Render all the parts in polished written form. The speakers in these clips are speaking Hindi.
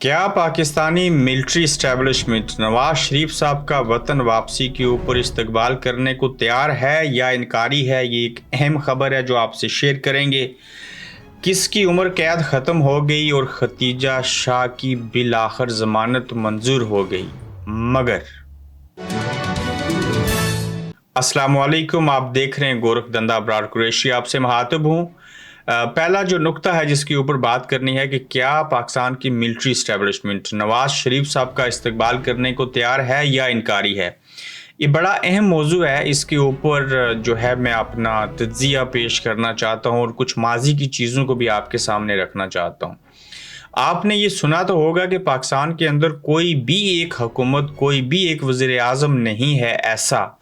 क्या पाकिस्तानी मिलिट्री इस्टेब्लिशमेंट नवाज शरीफ साहब का वतन वापसी के ऊपर इस्तकबाल करने को तैयार है या इनकारी है? ये एक अहम खबर है जो आपसे शेयर करेंगे। किसकी उम्र कैद ख़त्म हो गई और खतीजा शाह की बिलाखिर ज़मानत मंजूर हो गई। मगर अस्सलाम वालेकुम, आप देख रहे हैं गोरख धंधा अबरार कुरैशी। आपसे मुखातिब हूँ। पहला जो नुक्ता है जिसके ऊपर बात करनी है कि क्या पाकिस्तान की मिलिट्री इस्टेब्लिशमेंट नवाज शरीफ साहब का इस्तकबाल करने को तैयार है या इनकारी है। ये बड़ा अहम मौजू है। इसके ऊपर जो है मैं अपना तज्जिया पेश करना चाहता हूँ और कुछ माजी की चीज़ों को भी आपके सामने रखना चाहता हूँ। आपने ये सुना तो होगा कि पाकिस्तान के अंदर कोई भी एक हुकूमत, कोई भी एक वज़ीर आज़म नहीं है ऐसा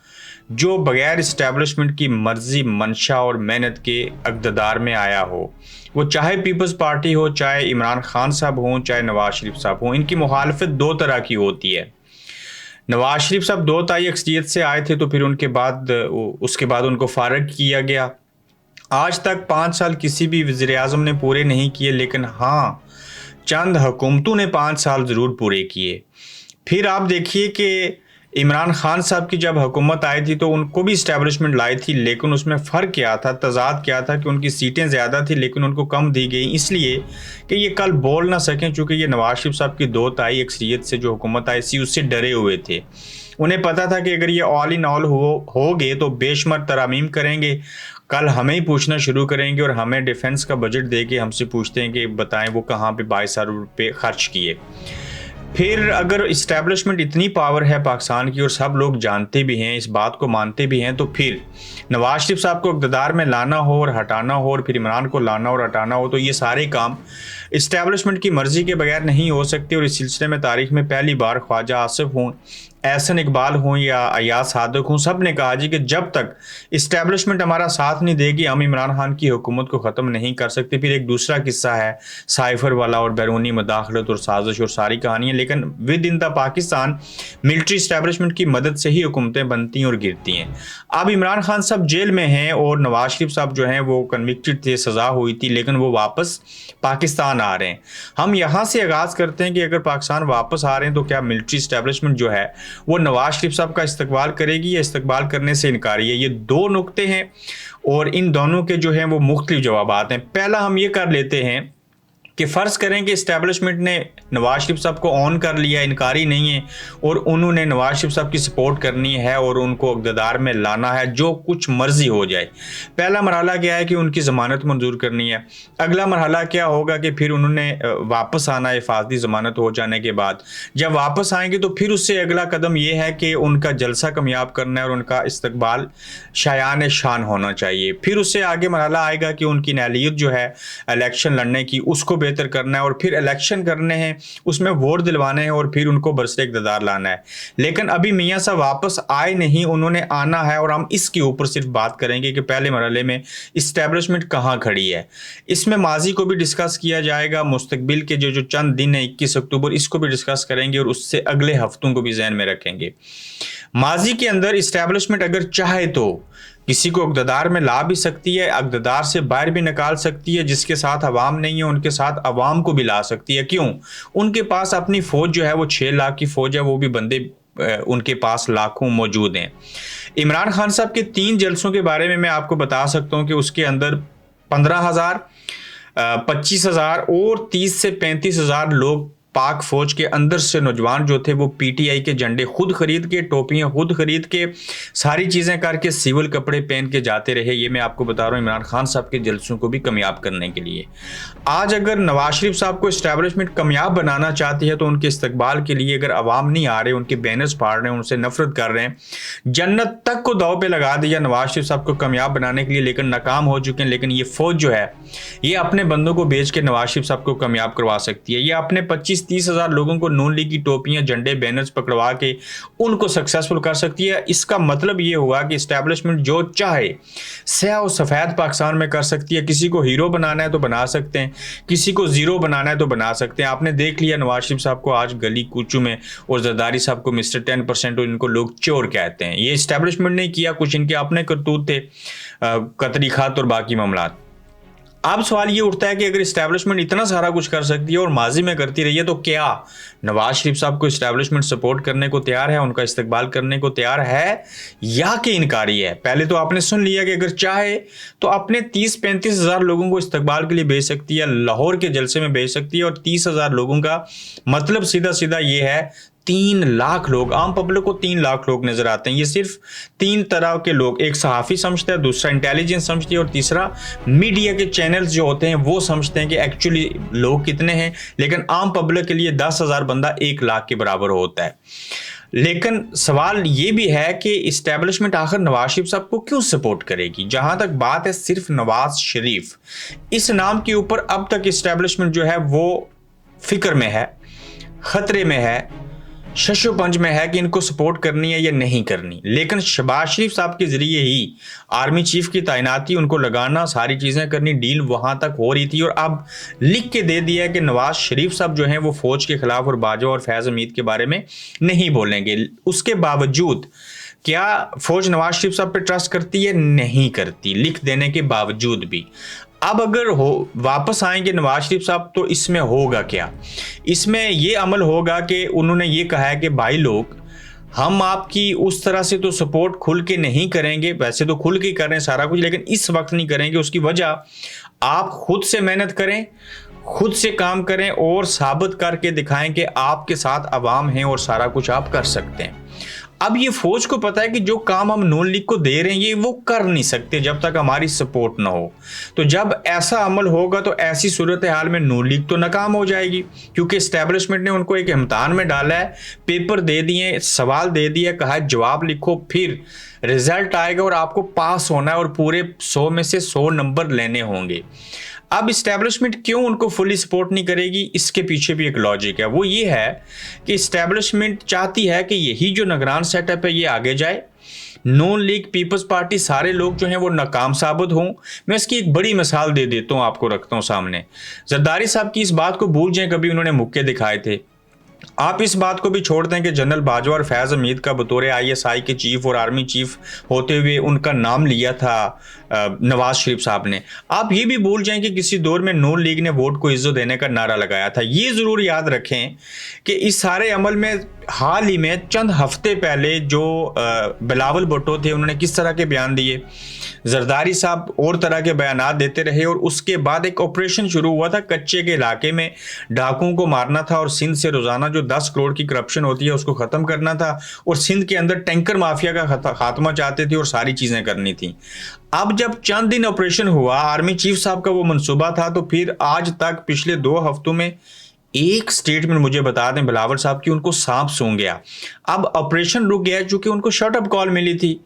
जो बगैर इस्टेब्लिशमेंट की मर्जी, मंशा और मेहनत के इक़्तिदार में आया हो। वो चाहे पीपल्स पार्टी हो, चाहे इमरान खान साहब हों, चाहे नवाज शरीफ साहब हों। इनकी मुखालफत दो तरह की होती है। नवाज शरीफ साहब दो ताई अक्सरियत से आए थे, तो फिर उसके बाद उनको फारग किया गया। आज तक 5 साल किसी भी वज़ीर आज़म ने पूरे नहीं किए, लेकिन हाँ, चंद हुकूमतों ने 5 साल ज़रूर पूरे किए। फिर आप देखिए कि इमरान खान साहब की जब हुकूमत आई थी तो उनको भी इस्टेब्लिशमेंट लाई थी, लेकिन उसमें फ़र्क क्या था, तज़ाद क्या था कि उनकी सीटें ज़्यादा थी लेकिन उनको कम दी गई, इसलिए कि ये कल बोल ना सकें, चूँकि ये नवाज शरीफ साहब की दो ताई अक्सरियत से जो हुकूमत आई थी उससे डरे हुए थे। उन्हें पता था कि अगर ये ऑल इन ऑल हो गए तो बेशुमार तरामीम करेंगे, कल हमें ही पूछना शुरू करेंगे और हमें डिफेंस का बजट दे के हमसे पूछते हैं कि बताएं वो कहाँ पे 22 अरब रुपये खर्च किए। फिर अगर इस्टेब्लिशमेंट इतनी पावर है पाकिस्तान की और सब लोग जानते भी हैं, इस बात को मानते भी हैं, तो फिर नवाज शरीफ साहब को इक़्तिदार में लाना हो और हटाना हो और फिर इमरान को लाना और हटाना हो, तो ये सारे काम इस्टेब्लिशमेंट की मर्ज़ी के बगैर नहीं हो सकते। और इस सिलसिले में तारीख़ में पहली बार ख्वाजा आसिफ हों, एहसन इकबाल हों या अयाज सादिक हों, सब ने कहा जी कि जब तक इस्टेब्लिशमेंट हमारा साथ नहीं देगी हम इमरान खान की हुकूमत को ख़त्म नहीं कर सकते। फिर एक दूसरा किस्सा है साइफर वाला और बैरूनी मुदाखलत और साजिश और सारी कहानियाँ, लेकिन with in the Pakistan military establishment की मदद से ही हुकूमतें बनती और गिरती हैं। अब इमरान खान साहब जेल में हैं और नवाज शरीफ साहब जो हैं वो कन्विक्टेड थे, सज़ा हुई थी, लेकिन वो वापस पाकिस्तान आ रहे हैं। हम यहाँ से आगाज़ करते हैं कि अगर पाकिस्तान वापस आ रहे हैं तो क्या मिलिट्री इस्टेब्लिशमेंट जो है वो नवाज शरीफ साहब का इस्तकबाल करेगी या इस्तकबाल करने से इनकारी है। ये दो नुक्ते हैं और इन दोनों के जो हैं वो मुख्तलिफ जवाबात हैं। पहला हम ये कर लेते हैं कि फ़र्ज़ करें कि इस्टेब्लिशमेंट ने नवाज शरीफ साहब को ऑन कर लिया, इनकारी नहीं है, और उन्होंने नवाज शरीफ साहब की सपोर्ट करनी है और उनको इक़्तिदार में लाना है, जो कुछ मर्ज़ी हो जाए। पहला मरहला क्या है कि उनकी ज़मानत मंजूर करनी है। अगला मरहला क्या होगा कि फिर उन्होंने वापस आना है हिफाजती ज़मानत हो जाने के बाद। जब वापस आएंगे तो फिर उससे अगला कदम ये है कि उनका जलसा कामयाब करना है और उनका इस्तकबाल शायान शान होना चाहिए। फिर उससे आगे मरहला आएगा कि उनकी नहलियत जो है इलेक्शन लड़ने की, उसको बेहतर करना है और फिर इलेक्शन करने हैं, उसमें वोट दिलवाने हैं और फिर उनको बरसरे इक़्तिदार लाना है। लेकिन अभी मियाँ साहब वापस आए नहीं, उन्होंने आना है और हम इसके ऊपर सिर्फ बात करेंगे कि पहले मरहले में इस्टेब्लिशमेंट कहाँ खड़ी है। इसमें माजी को भी डिस्कस किया जाएगा, मुस्तकबिल के जो चंद दिन है 21 अक्टूबर, इसको भी डिस्कस करेंगे और उससे अगले हफ्तों को भी जहन में रखेंगे। माजी के अंदर इस्टेब्लिशमेंट अगर चाहे तो किसी को इक़्तिदार में ला भी सकती है, इक़्तिदार से बाहर भी निकाल सकती है। जिसके साथ अवाम नहीं है उनके साथ अवाम को भी ला सकती है। क्यों? उनके पास अपनी फ़ौज जो है वो 6 लाख की फ़ौज है, वो भी बंदे उनके पास लाखों मौजूद हैं। इमरान खान साहब के 3 जलसों के बारे में मैं आपको बता सकता हूँ कि उसके अंदर 15,000, 25,000 और 30 से 35,000 लोग पाक फौज के अंदर से नौजवान जो थे वो पीटीआई के झंडे खुद खरीद के, टोपियां खुद खरीद के, सारी चीज़ें करके सिविल कपड़े पहन के जाते रहे। ये मैं आपको बता रहा हूँ इमरान खान साहब के जलसों को भी कामयाब करने के लिए। आज अगर नवाज शरीफ साहब को इस्टेब्लिशमेंट कामयाब बनाना चाहती है तो उनके इस्तकबाल के लिए अगर अवाम नहीं आ रहे, उनके बैनर्स फाड़ रहे हैं, उनसे नफरत कर रहे हैं, जन्नत तक को दाव पे लगा दिया नवाज शरीफ साहब को कामयाब बनाने के लिए, लेकिन नाकाम हो चुके हैं। लेकिन ये फौज जो है ये अपने बंदों को बेच के नवाज शरीफ साहब को कामयाब करवा सकती है। ये अपने 25-30 हज़ार लोगों को नून लीग की टोपियां, झंडे, बैनर्स पकड़वा के उनको सक्सेसफुल कर सकती है। इसका मतलब ये हुआ कि इस्टेब्लिशमेंट जो चाहे स्याह और सफ़ेद पाकिस्तान में कर सकती है। किसी को हीरो बनाना है तो बना सकते हैं, किसी को ज़ीरो बनाना है तो बना सकते हैं। आपने देख लिया नवाज शरीफ साहब को आज गली कूचू में और जरदारी साहब को मिस्टर 10% और इनको लोग चोर कहते हैं। ये इस्टेब्लिशमेंट ने किया, कुछ इनके अपने करतूत थे, कतरी खात और बाकी मामलात। अब सवाल ये उठता है कि अगर इस्टेब्लिशमेंट इतना सारा कुछ कर सकती है और माजी में करती रही है, तो क्या नवाज शरीफ साहब को इस्टेब्लिशमेंट सपोर्ट करने को तैयार है, उनका इस्तकबाल करने को तैयार है, या कि इनकारी है? पहले तो आपने सुन लिया कि अगर चाहे तो अपने 30-35 हज़ार लोगों को इस्तकबाल के लिए भेज सकती है, लाहौर के जलसे में भेज सकती है, और 30 हज़ार लोगों का मतलब सीधा सीधा ये है 3 लाख लोग। आम पब्लिक को 3 लाख लोग नजर आते हैं। ये सिर्फ 3 तरह के लोग, एक सहाफ़ी समझता है, दूसरा इंटेलिजेंस समझती है, और तीसरा मीडिया के चैनल्स जो होते हैं वो समझते हैं कि एक्चुअली लोग कितने हैं। लेकिन आम पब्लिक के लिए 10,000 बंदा 1 लाख के बराबर होता है। लेकिन सवाल ये भी है कि इस्टेब्लिशमेंट आखिर नवाज शरीफ साहब को क्यों सपोर्ट करेगी? जहां तक बात है सिर्फ नवाज शरीफ, इस नाम के ऊपर अब तक इस्टेब्लिशमेंट जो है वो फिक्र में है, खतरे में है, शशोपंज में है कि इनको सपोर्ट करनी है या नहीं करनी। लेकिन शहबाज शरीफ साहब के जरिए ही आर्मी चीफ की तैनाती, उनको लगाना, सारी चीज़ें करनी, डील वहां तक हो रही थी। और अब लिख के दे दिया है कि नवाज शरीफ साहब जो हैं वो फौज के खिलाफ और बाजवा और फैज़ हमीद के बारे में नहीं बोलेंगे। उसके बावजूद क्या फौज नवाज शरीफ साहब पे ट्रस्ट करती है? नहीं करती, लिख देने के बावजूद भी। अब अगर हो वापस आएंगे नवाज शरीफ साहब, तो इसमें होगा क्या? इसमें ये अमल होगा कि उन्होंने ये कहा है कि भाई लोग, हम आपकी उस तरह से तो सपोर्ट खुल के नहीं करेंगे, वैसे तो खुल के कर रहे हैं सारा कुछ, लेकिन इस वक्त नहीं करेंगे। उसकी वजह, आप खुद से मेहनत करें, खुद से काम करें और साबित करके दिखाएं कि आपके साथ अवाम हैं और सारा कुछ आप कर सकते हैं। अब ये फौज को पता है कि जो काम हम नून लीग को दे रहे हैं ये वो कर नहीं सकते जब तक हमारी सपोर्ट ना हो। तो जब ऐसा अमल होगा तो ऐसी सूरत हाल में नून लीग तो नाकाम हो जाएगी, क्योंकि इस्टेब्लिशमेंट ने उनको एक इम्तिहान में डाला है, पेपर दे दिए, सवाल दे दिए, कहा है जवाब लिखो, फिर रिजल्ट आएगा और आपको पास होना है और पूरे 100 में से 100 नंबर लेने होंगे। अब इस्टेब्लिशमेंट क्यों उनको फुली सपोर्ट नहीं करेगी? इसके पीछे भी एक लॉजिक है। वो ये है कि इस्टेब्लिशमेंट चाहती है कि यही जो निगरान सेटअप है ये आगे जाए, नून लीग, पीपल्स पार्टी, सारे लोग जो हैं वो नाकाम साबित हों। मैं इसकी एक बड़ी मिसाल दे देता हूँ, आपको रखता हूँ सामने। जरदारी साहब की इस बात को भूल जाएं, कभी उन्होंने मुक्के दिखाए थे। आप इस बात को भी छोड़ दें कि जनरल बाजवा और फैज़ हमीद का बतौर ISI के चीफ और आर्मी चीफ होते हुए उनका नाम लिया था नवाज शरीफ साहब ने। आप ये भी भूल जाएं कि किसी दौर में नून लीग ने वोट को इज्जत देने का नारा लगाया था। ये ज़रूर याद रखें कि इस सारे अमल में हाल ही में चंद हफ्ते पहले जो बिलावल भुट्टो थे, उन्होंने किस तरह के बयान दिए, जरदारी साहब और तरह के बयानात देते रहे, और उसके बाद एक ऑपरेशन शुरू हुआ था कच्चे के इलाके में, डाकुओं को मारना था और सिंध से रोजाना जो 10 करोड़ की करप्शन होती है उसको खत्म करना था, और सिंध के अंदर टैंकर माफिया का खात्मा चाहते थे और सारी चीजें करनी थी। अब जब चंद दिन ऑपरेशन हुआ, आर्मी चीफ साहब का वो मंसूबा था, तो फिर आज तक पिछले 2 हफ्तों में एक स्टेटमेंट मुझे बता दें बिलावल साहब की उनको सांप सूंघ गया। अब ऑपरेशन रुक गया चूंकि उनको शट अप कॉल मिली थी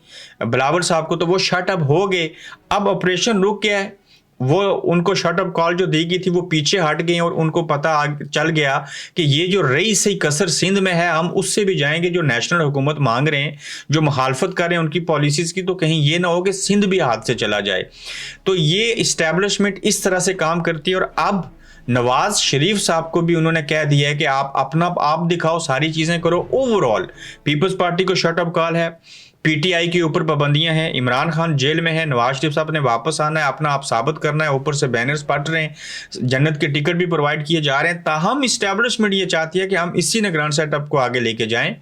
बिलावल साहब को, तो वो शट अप हो गए। अब ऑपरेशन रुक गया है, वो उनको शट अप कॉल जो दी गई थी वो पीछे हट गई, और उनको पता चल गया कि ये जो रही सही कसर सिंध में है, हम उससे भी जाएंगे। जो नेशनल हुकूमत मांग रहे हैं, जो मुखालफत कर रहे हैं उनकी पॉलिसीज की, तो कहीं ये ना हो कि सिंध भी हाथ से चला जाए। तो ये इस्टेब्लिशमेंट इस तरह से काम करती है। और अब नवाज शरीफ साहब को भी उन्होंने कह दिया है कि आप अपना आप दिखाओ, सारी चीजें करो। ओवरऑल पीपल्स पार्टी को शट अप कॉल है, PTI के ऊपर पाबंदियां हैं, इमरान खान जेल में है, नवाज शरीफ साहब ने वापस आना है, अपना आप साबित करना है, ऊपर से बैनर्स पट रहे हैं, जन्नत के टिकट भी प्रोवाइड किए जा रहे हैं। ताहम इस्टेब्लिशमेंट ये चाहती है कि हम इसी निगरान सेटअप को आगे लेके जाएं।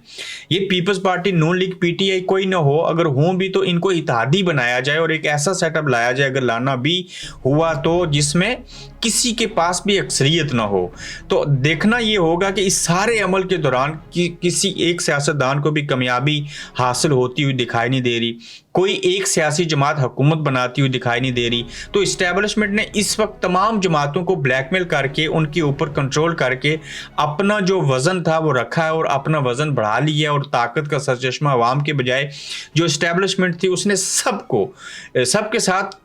ये पीपल्स पार्टी, नून लीग, PTI कोई ना हो, अगर हों भी तो इनको इत्तेहादी बनाया जाए और एक ऐसा सेटअप लाया जाए, अगर लाना भी हुआ तो, जिसमें किसी के पास भी अक्सरियत ना हो। तो देखना ये होगा कि इस सारे अमल के दौरान किसी एक सियासतदान को भी कामयाबी हासिल होती हुई दिखाई नहीं दे रही, कोई एक सियासी जमात हुकूमत बनाती हुई दिखाई नहीं दे रही। तो इस्टेब्लिशमेंट ने इस वक्त तमाम जमातों को ब्लैकमेल करके, उनके ऊपर कंट्रोल करके अपना जो वजन था वो रखा है और अपना वजन बढ़ा लिया, और ताकत का सरचश्मा अवाम के बजाय जो इस्टेब्लिशमेंट थी उसने सबके साथ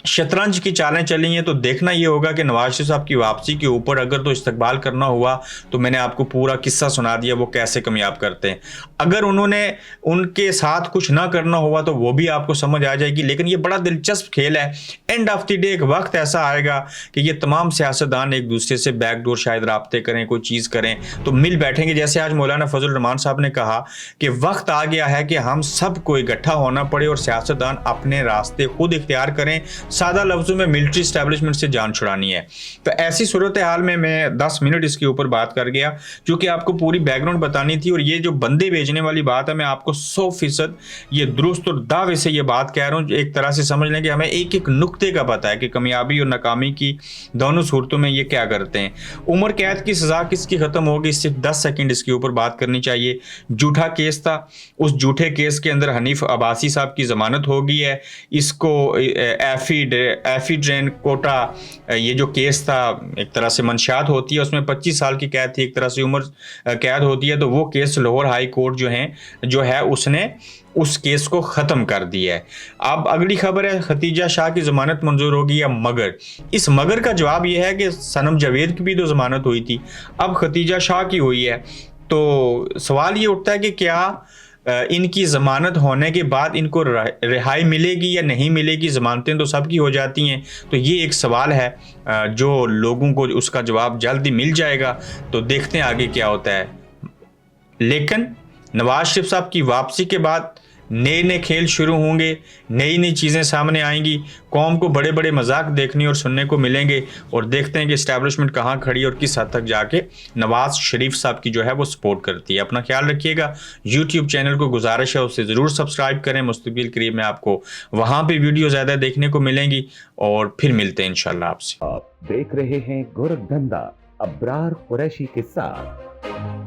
शतरंज की चालें चली हैं। तो देखना ये होगा कि नवाज शरीफ साहब की वापसी के ऊपर अगर तो इस्तकबाल करना हुआ, तो मैंने आपको पूरा किस्सा सुना दिया वो कैसे कामयाब करते हैं। अगर उन्होंने उनके साथ कुछ ना करना हुआ तो वो भी आपको समझ आ जाएगी। लेकिन ये बड़ा दिलचस्प खेल है। एंड ऑफ द डे एक वक्त ऐसा आएगा कि ये तमाम सियासतदान एक दूसरे से बैकडोर शायद राब्ते करें, कोई चीज़ करें, तो मिल बैठेंगे। जैसे आज मौलाना फजल रहमान साहब ने कहा कि वक्त आ गया है कि हम सबको इकट्ठा होना पड़े और सियासतदान अपने रास्ते खुद इख्तियार करें, सादा लफ्ज़ों में मिलिट्री इस्टेब्लिशमेंट से जान छुड़ानी है। तो ऐसी सूरत हाल में मैं 10 मिनट इसके ऊपर बात कर गया, क्योंकि आपको पूरी बैकग्राउंड बतानी थी। और ये जो बंदे भेजने वाली बात है, मैं आपको 100% ये दुरुस्त और दावे से ये बात कह रहा हूँ। एक तरह से समझ लें कि हमें एक एक नुक्ते का पता है कि कामयाबी और नाकामी की दोनों सूरतों में ये क्या करते हैं। उम्र कैद की सज़ा किसकी ख़त्म होगी, सिर्फ 10 सेकंड इसके ऊपर बात करनी चाहिए। झूठा केस था, उस झूठे केस के अंदर हनीफ अब्बासी साहब की ज़मानत हो गई है। इसको एफिड्रेन कोटा, ये जो केस था, एक तरह से मंशात होती है, उसमें 25 साल की कैद थी, एक तरह से उम्र कैद होती है। तो वो केस लाहौर हाई कोर्ट जो है उसने उस केस को ख़त्म कर दिया है। अब अगली खबर है, खतीजा शाह की ज़मानत मंजूर होगी या मगर। इस मगर का जवाब यह है कि सनम जावेद की भी तो ज़मानत हुई थी, अब खतीजा शाह की हुई है। तो सवाल ये उठता है कि क्या इनकी ज़मानत होने के बाद इनको रिहाई मिलेगी या नहीं मिलेगी। ज़मानतें तो सबकी हो जाती हैं, तो ये एक सवाल है जो लोगों को उसका जवाब जल्दी मिल जाएगा। तो देखते हैं आगे क्या होता है। लेकिन नवाज शरीफ साहब की वापसी के बाद नए नए खेल शुरू होंगे, नई नई चीज़ें सामने आएंगी, कौम को बड़े बड़े मजाक देखने और सुनने को मिलेंगे। और देखते हैं कि इस्टेब्लिशमेंट कहाँ खड़ी और किस हद तक जाके नवाज शरीफ साहब की जो है वो सपोर्ट करती है। अपना ख्याल रखिएगा। यूट्यूब चैनल को गुजारिश है उससे ज़रूर सब्सक्राइब करें। मुस्तकिल करीब में आपको वहाँ पर वीडियो ज़्यादा देखने को मिलेंगी। और फिर मिलते हैं इंशाल्लाह आपसे। आप देख रहे हैं गोरखधंधा अब्रार कुरैशी के साथ।